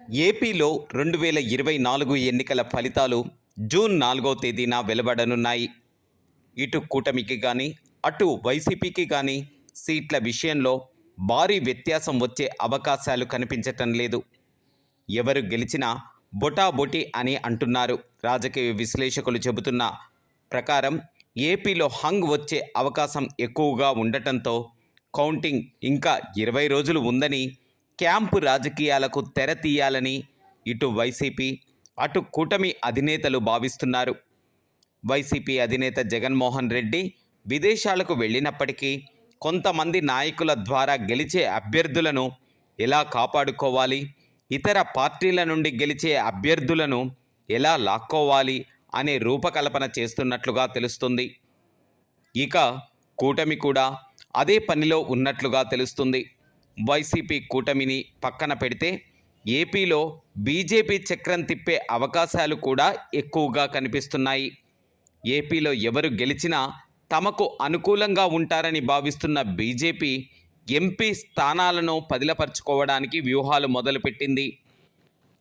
ఏపీలో 2024 ఎన్నికల ఫలితాలు జూన్ 4వ తేదీన వెలువడనున్నాయి. ఇటు కూటమికి కానీ, అటు వైసీపీకి కానీ సీట్ల విషయంలో భారీ వ్యత్యాసం వచ్చే అవకాశాలు కనిపించటం లేదు. ఎవరు గెలిచినా బొటాబొటి అని అంటున్నారు. రాజకీయ విశ్లేషకులు చెబుతున్న ప్రకారం ఏపీలో హంగ్ వచ్చే అవకాశం ఎక్కువగా ఉండటంతో కౌంటింగ్ ఇంకా 20 రోజులు ఉందని, క్యాంపు రాజకీయాలకు తెర తీయాలని ఇటు వైసీపీ, అటు కూటమి అధినేతలు భావిస్తున్నారు. వైసీపీ అధినేత జగన్మోహన్ రెడ్డి విదేశాలకు వెళ్ళినప్పటికీ కొంతమంది నాయకుల ద్వారా గెలిచే అభ్యర్థులను ఎలా కాపాడుకోవాలి, ఇతర పార్టీల నుండి గెలిచే అభ్యర్థులను ఎలా లాక్కోవాలి అనే రూపకల్పన చేస్తున్నట్లుగా తెలుస్తుంది. ఇక కూటమి కూడా అదే పనిలో ఉన్నట్లుగా తెలుస్తుంది. వైసీపీ కూటమిని పక్కన పెడితే ఏపీలో బీజేపీ చక్రం తిప్పే అవకాశాలు కూడా ఎక్కువగా కనిపిస్తున్నాయి. ఏపీలో ఎవరు గెలిచినా తమకు అనుకూలంగా ఉంటారని భావిస్తున్న బీజేపీ ఎంపీ స్థానాలను పదిలపరుచుకోవడానికి వ్యూహాలు మొదలుపెట్టింది.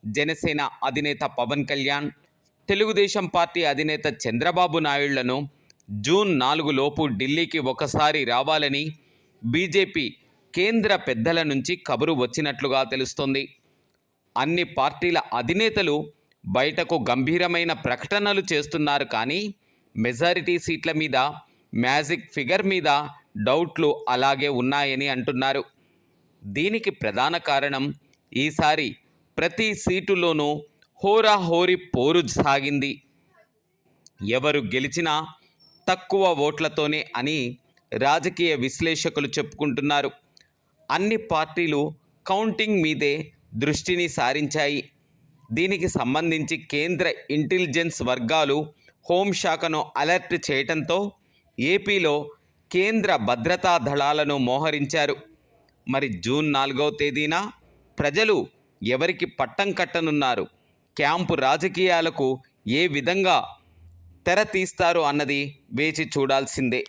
జనసేన అధినేత పవన్ కళ్యాణ్, తెలుగుదేశం పార్టీ అధినేత చంద్రబాబు నాయుళ్లను జూన్ 4 లోపు ఢిల్లీకి ఒకసారి రావాలని బీజేపీ కేంద్ర పెద్దల నుంచి కబురు వచ్చినట్లుగా తెలుస్తోంది. అన్ని పార్టీల అధినేతలు బయటకు గంభీరమైన ప్రకటనలు చేస్తున్నారు, కానీ మెజారిటీ సీట్ల మీద, మ్యాజిక్ ఫిగర్ మీద డౌట్లు అలాగే ఉన్నాయని అంటున్నారు. దీనికి ప్రధాన కారణం ఈసారి ప్రతి సీటులోనూ హోరాహోరీ పోరు సాగింది. ఎవరు గెలిచినా తక్కువ ఓట్లతోనే అని రాజకీయ విశ్లేషకులు చెప్పుకుంటున్నారు. అన్ని పార్టీలు కౌంటింగ్ మీదే దృష్టిని సారించాయి. దీనికి సంబంధించి కేంద్ర ఇంటెలిజెన్స్ వర్గాలు హోంశాఖను అలర్ట్ చేయడంతో ఏపీలో కేంద్ర భద్రతా దళాలను మోహరించారు. మరి జూన్ 4వ తేదీన ప్రజలు ఎవరికి పట్టం కట్టనున్నారు, క్యాంపు రాజకీయాలకు ఏ విధంగా తెర తీస్తారు అన్నది వేచి చూడాల్సిందే.